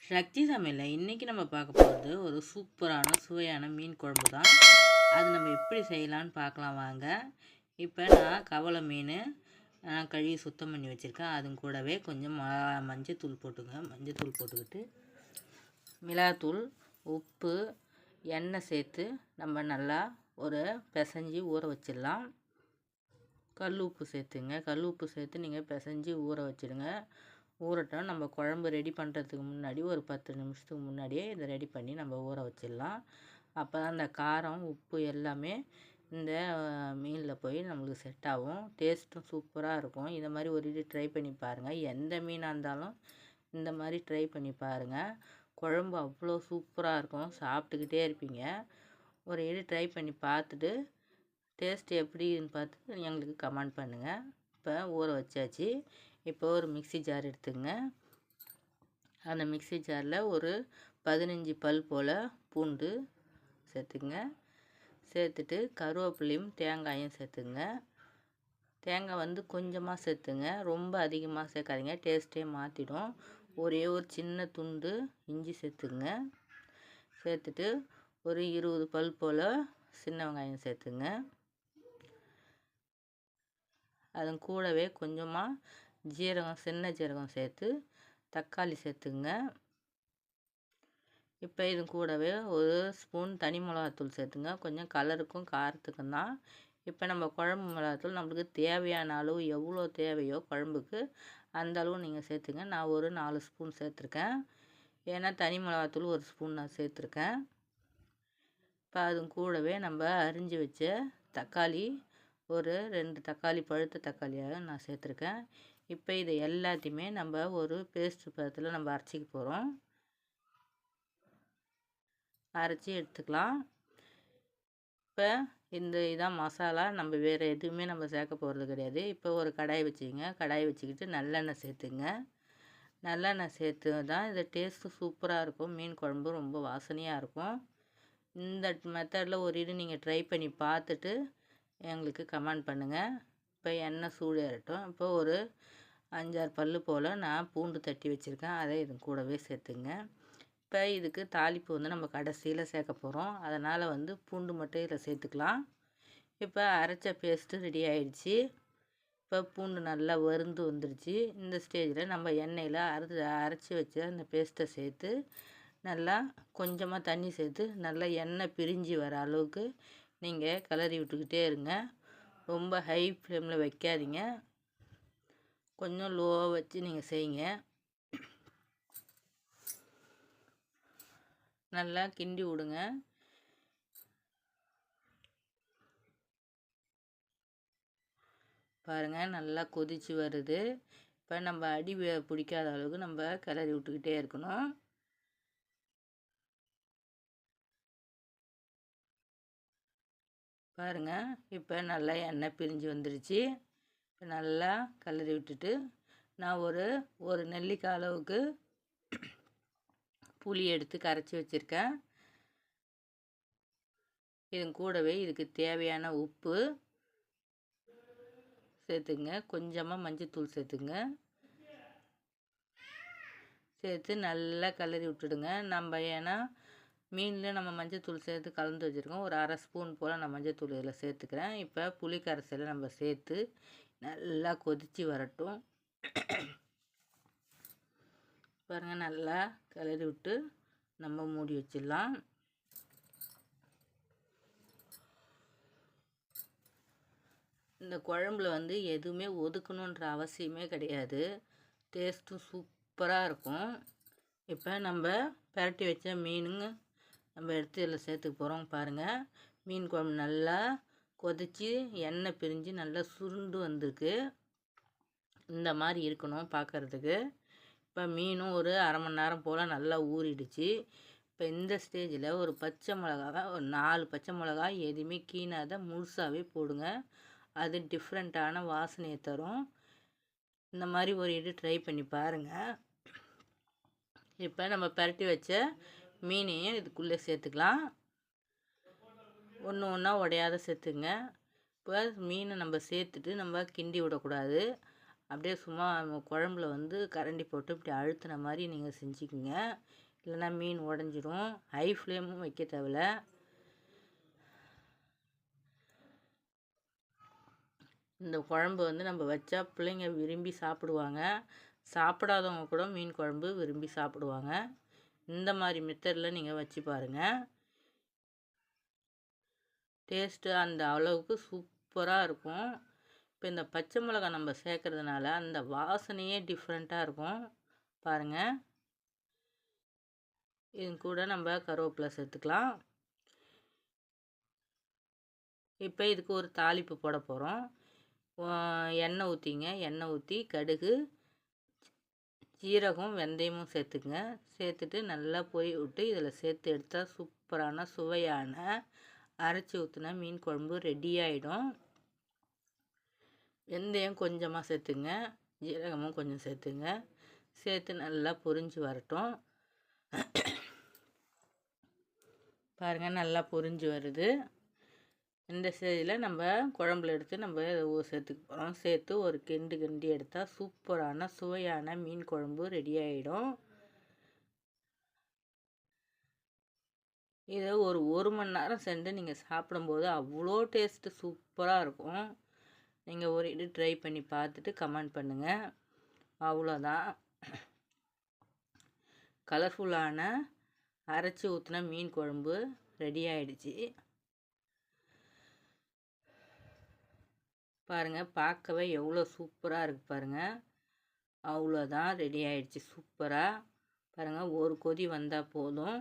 சக்தி சமையலில் இன்றைக்கி நம்ம பார்க்க போகிறது ஒரு சூப்பரான சுவையான மீன் குழம்பு தான். அது நம்ம எப்படி செய்யலான்னு பார்க்கலாம் வாங்க. இப்போ நான் கவலை மீன் கழுவி சுத்தம் பண்ணி வச்சுருக்கேன். அது கூடவே கொஞ்சம் மஞ்சத்தூள் போட்டுங்க. மஞ்சத்தூள் போட்டுக்கிட்டு மிளகாத்தூள், உப்பு, எண்ணெய் சேர்த்து நம்ம நல்லா ஒரு பிசைஞ்சி ஊற வச்சிடலாம். கல் உப்பு சேர்த்துங்க. கல் உப்பு சேர்த்து நீங்கள் பிசைஞ்சி ஊற வச்சுடுங்க. ஊறட்டும். நம்ம குழம்பு ரெடி பண்ணுறதுக்கு முன்னாடி ஒரு 10 நிமிஷத்துக்கு முன்னாடியே இதை ரெடி பண்ணி நம்ம ஊற வச்சிடலாம். அப்போ தான் அந்த காரம் உப்பு எல்லாமே இந்த மீனில் போய் நம்மளுக்கு செட் ஆகும். டேஸ்ட்டும் சூப்பராக இருக்கும். இதை மாதிரி ஒரு இது ட்ரை பண்ணி பாருங்கள். எந்த மீனாக இருந்தாலும் இந்த மாதிரி ட்ரை பண்ணி பாருங்கள். குழம்பு அவ்வளோ சூப்பராக இருக்கும். சாப்பிட்டுக்கிட்டே இருப்பீங்க. ஒரு இது ட்ரை பண்ணி பார்த்துட்டு டேஸ்ட் எப்படின்னு பார்த்து எங்களுக்கு கமெண்ட் பண்ணுங்கள். இப்போ ஊற வச்சாச்சு. இப்போ ஒரு மிக்ஸி ஜார் எடுத்துங்க. அந்த மிக்ஸி ஜாரில் ஒரு 15 பல் போல் பூண்டு சேர்த்துங்க. சேர்த்துட்டு கருவேப்பிலையும் தேங்காயும் சேர்த்துங்க. தேங்காய் வந்து கொஞ்சமாக சேர்த்துங்க. ரொம்ப அதிகமாக சேர்க்காதீங்க, டேஸ்ட்டே மாற்றிடும். ஒரே ஒரு சின்ன துண்டு இஞ்சி சேர்த்துங்க. சேர்த்துட்டு ஒரு 20 பல் போல் சின்ன வெங்காயம் சேர்த்துங்க. அதன் கூடவே கொஞ்சமாக ஜீரகம், சின்ன ஜீரகம் சேர்த்து தக்காளி சேர்த்துங்க. இப்போ இது கூடவே ஒரு ஸ்பூன் தனி மிளகாத்தூள் சேர்த்துங்க. கொஞ்சம் கலருக்கும் காரத்துக்கும் தான். இப்போ நம்ம குழம்பு மிளகாத்தூள் நம்மளுக்கு தேவையான அளவு எவ்வளோ தேவையோ குழம்புக்கு அந்த அளவு நீங்கள் சேர்த்துங்க. நான் ஒரு 4 ஸ்பூன் சேர்த்துருக்கேன். ஏன்னா தனி மிளகாத்தூள் ஒரு ஸ்பூன் நான் சேர்த்துருக்கேன். இப்போ அது கூடவே நம்ம அரிஞ்சு வச்ச தக்காளி, ஒரு 2 தக்காளி, பழுத்த தக்காளியாக நான் சேர்த்துருக்கேன். இப்போ இதை எல்லாத்தையுமே நம்ம ஒரு பேஸ்ட் பதத்தில் நம்ம அரைச்சிக்க போகிறோம். அரைச்சி எடுத்துக்கலாம். இப்போ இதான் மசாலா. நம்ம வேறு எதுவுமே நம்ம சேர்க்க போகிறது கிடையாது. இப்போ ஒரு கடாய் வச்சுக்கிங்க. கடாய் வச்சுக்கிட்டு நல்லெண்ணெய் சேர்த்துங்க. நல்லெண்ணெய் சேர்த்து தான் இது டேஸ்ட்டு சூப்பராக இருக்கும். மீன் குழம்பு ரொம்ப வாசனையாக இருக்கும். இந்த மெத்தடில் ஒரு இது நீங்கள் ட்ரை பண்ணி பார்த்துட்டு எங்களுக்கு கமெண்ட் பண்ணுங்கள். இப்போ எண்ணெய் சூடு ஏறட்டும். இப்போ ஒரு 5-6 பல் போல் நான் பூண்டு தட்டி வச்சுருக்கேன். அதை இது கூடவே சேர்த்துங்க. இப்போ இதுக்கு தாளிப்பு வந்து நம்ம கடைசியில் சேர்க்க போகிறோம். அதனால் வந்து பூண்டு மட்டும் இதில் சேர்த்துக்கலாம். இப்போ அரைச்ச பேஸ்ட்டு ரெடி ஆயிடுச்சு. இப்போ பூண்டு நல்லா வறுந்து வந்துடுச்சு. இந்த ஸ்டேஜில் நம்ம எண்ணெயில் அரைச்சி வச்ச அந்த பேஸ்ட்டை சேர்த்து நல்லா கொஞ்சமாக தண்ணி சேர்த்து நல்லா எண்ணெய் பிரிஞ்சு வர அளவுக்கு நீங்கள் கிளறி விட்டுக்கிட்டே இருங்க. ரொம்ப ஹை ஃப்ளேமில் வைக்காதீங்க, கொஞ்சம் லோவாக வச்சு நீங்கள் செய்யுங்க. நல்லா கிண்டி விடுங்க. பாருங்கள் நல்லா கொதிச்சு வருது. இப்போ நம்ம அடி பிடிக்காத அளவுக்கு நம்ம கிளறி விட்டுக்கிட்டே இருக்கணும். பாருங்கள் இப்போ நல்லா எண்ணெய் பிரிஞ்சு வந்துடுச்சு. இப்போ நல்லா கிளறி விட்டுட்டு நான் ஒரு நெல்லிக்காய் அளவுக்கு புளி எடுத்து கரைச்சி வச்சுருக்கேன். இது கூடவே இதுக்கு தேவையான உப்பு சேர்த்துங்க. கொஞ்சமாக மஞ்சத்தூள் சேர்த்துங்க. சேர்த்து நல்லா கிளறி விட்டுடுங்க. நம்ம ஏன்னா மீனில் நம்ம மஞ்சத்தூள் சேர்த்து கலந்து வச்சுருக்கோம். ஒரு 1/2 ஸ்பூன் போல் நான் மஞ்சத்தூள் இதில் சேர்த்துக்கிறேன். இப்போ புளி கரைசலை நம்ம சேர்த்து நல்லா கொதித்து வரட்டும். பாருங்கள் நல்லா கிளறி விட்டு நம்ம மூடி வச்சிடலாம். இந்த குழம்புல வந்து எதுவுமே ஒதுக்கணுன்ற அவசியமே கிடையாது. டேஸ்ட்டும் சூப்பராக இருக்கும். இப்போ நம்ம பரட்டி வச்ச மீனுங்க நம்ம எடுத்து இதில் சேர்த்துக்க போகிறோம். பாருங்கள் மீன் குழம்பு நல்லா கொதித்து எண்ணெய் பிரிஞ்சு நல்லா சுருண்டு வந்திருக்கு. இந்த மாதிரி இருக்கணும் பார்க்குறதுக்கு. இப்போ மீனும் ஒரு 1/2 மணி நேரம் போல் நல்லா ஊறிடுச்சு. இப்போ இந்த ஸ்டேஜில் ஒரு பச்சை மிளகா, ஒரு 4 பச்சை மிளகாய் எதுவுமே கீணாத முழுசாகவே போடுங்க. அது டிஃப்ரெண்ட்டான வாசனையை தரும். இந்த மாதிரி ஒரு இது ட்ரை பண்ணி பாருங்கள். இப்போ நம்ம பரட்டி வச்ச மீனையும் இதுக்குள்ளே சேர்த்துக்கலாம். ஒன்று ஒன்றா உடையாத சேர்த்துங்க. இப்போ மீனை நம்ம சேர்த்துட்டு நம்ம கிண்டி விடக்கூடாது. அப்படியே சும்மா குழம்புல வந்து கரண்டி போட்டு இப்படி அழுத்தின மாதிரி நீங்கள் செஞ்சுக்கிங்க. இல்லைன்னா மீன் உடஞ்சிரும். ஹை ஃப்ளேமும் வைக்க தேவையில்ல. இந்த குழம்பு வந்து நம்ம வச்சா பிள்ளைங்க விரும்பி சாப்பிடுவாங்க. சாப்பிடாதவங்க கூட மீன் குழம்பு விரும்பி சாப்பிடுவாங்க. இந்த மாதிரி மெத்தடில் நீங்கள் வச்சு பாருங்கள். டேஸ்ட்டு அந்த அளவுக்கு சூப்பராக இருக்கும். இப்போ இந்த பச்சை மிளகாய் நம்ம சேர்க்கறதுனால அந்த வாசனையே டிஃப்ரெண்ட்டாக இருக்கும். பாருங்கள். இது கூட நம்ம கருவேப்பிலை சேர்த்துக்கலாம். இப்போ இதுக்கு ஒரு தாளிப்பு போட போகிறோம். எண்ணெய் ஊற்றிங்க. எண்ணெய் ஊற்றி கடுகு, ஜீரகம், வெந்தயமும் சேர்த்துக்குங்க. சேர்த்துட்டு நல்லா பொரி விட்டு இதில் சேர்த்து எடுத்தால் சூப்பரான சுவையான அரைச்சி ஊற்றின மீன் குழம்பு ரெடி ஆகிடும். வெந்தயம் கொஞ்சமாக சேர்த்துங்க. ஜீரகமும் கொஞ்சம் சேர்த்துங்க. சேர்த்து நல்லா பொரிஞ்சு வரட்டும். பாருங்கள், நல்லா பொரிஞ்சு வருது. இந்த ஸ்டேஜில் நம்ம குழம்புல எடுத்து நம்ம சேர்த்துக்க போகிறோம். சேர்த்து ஒரு கிண்டி எடுத்தால் சூப்பரான சுவையான மீன் குழம்பு ரெடி ஆகிடும். இதை ஒரு மணி நேரம் சென்று நீங்கள் சாப்பிடும்போது அவ்வளோ டேஸ்ட்டு சூப்பராக இருக்கும். நீங்கள் ஒரு இது ட்ரை பண்ணி பார்த்துட்டு கமெண்ட் பண்ணுங்கள். அவ்வளோதான். கலர்ஃபுல்லான அரைச்சி ஊற்றின மீன் குழம்பு ரெடி ஆகிடுச்சு. பாருங்கள், பார்க்கவே எவ்வளோ சூப்பராக இருக்குது பாருங்கள். அவ்வளோதான், ரெடி ஆகிடுச்சு சூப்பராக. பாருங்கள், ஒரு கொதி வந்தால் போதும்.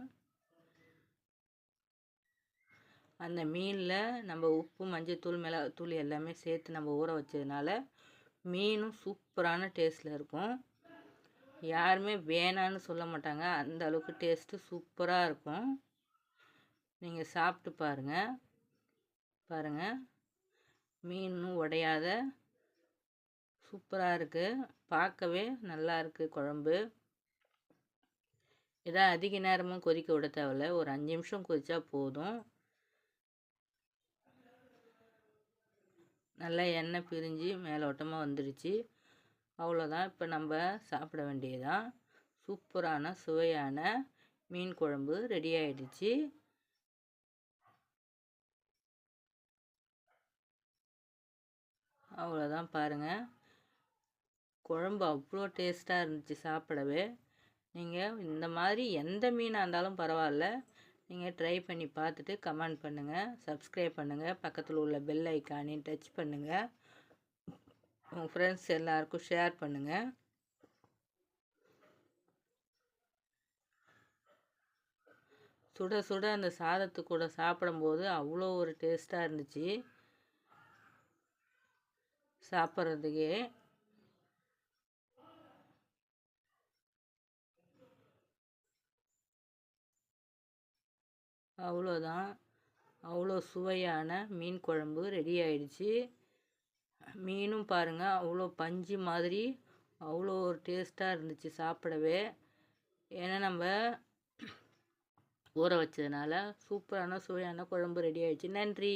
அந்த மீனில் நம்ம உப்பு, மஞ்சள்தூள், மிளகாத்தூள் எல்லாமே சேர்த்து நம்ம ஊற வச்சதுனால மீனும் சூப்பரான டேஸ்ட்டில் இருக்கும். யாருமே வேணான்னு சொல்ல மாட்டாங்க. அந்த அளவுக்கு டேஸ்ட்டு சூப்பராக இருக்கும். நீங்கள் சாப்பிட்டு பாருங்கள். பாருங்கள், மீனும் உடையாத சூப்பராக இருக்குது. பார்க்கவே நல்லா இருக்குது குழம்பு. இதை அதிக நேரமும் கொதிக்க விட தேவையில்ல. ஒரு 5 நிமிஷம் கொதிச்சா போதும். நல்லா எண்ணெய் பிரிஞ்சு மேலோட்டமாக வந்துடுச்சு. அவ்வளோதான். இப்போ நம்ம சாப்பிட வேண்டியதுதான். சூப்பரான சுவையான மீன் குழம்பு ரெடி ஆகிடுச்சு. அவ்வளோதான். பாருங்கள், குழம்பு அவ்வளோ டேஸ்ட்டாக இருந்துச்சு சாப்பிடவே. நீங்கள் இந்த மாதிரி எந்த மீனாக இருந்தாலும் பரவாயில்ல, நீங்கள் ட்ரை பண்ணி பார்த்துட்டு கமெண்ட் பண்ணுங்கள். சப்ஸ்கிரைப் பண்ணுங்கள். பக்கத்தில் உள்ள பெல் ஐக்கானையும் டச் பண்ணுங்கள். உங்கள் ஃப்ரெண்ட்ஸ் எல்லாருக்கும் ஷேர் பண்ணுங்கள். சுட சுட அந்த சாதத்து கூட சாப்பிடும்போது அவ்வளோ ஒரு டேஸ்ட்டாக இருந்துச்சு சாப்பிட்றதுக்கே. அவ்வளோதான். அவ்வளோ சுவையான மீன் குழம்பு ரெடி ஆயிடுச்சு. மீனும் பாருங்கள், அவ்வளோ பஞ்சு மாதிரி அவ்வளோ ஒரு டேஸ்ட்டாக இருந்துச்சு சாப்பிடவே. ஏன்னா நம்ம ஊற வச்சதுனால சூப்பரான சுவையான குழம்பு ரெடி ஆயிடுச்சு. நன்றி.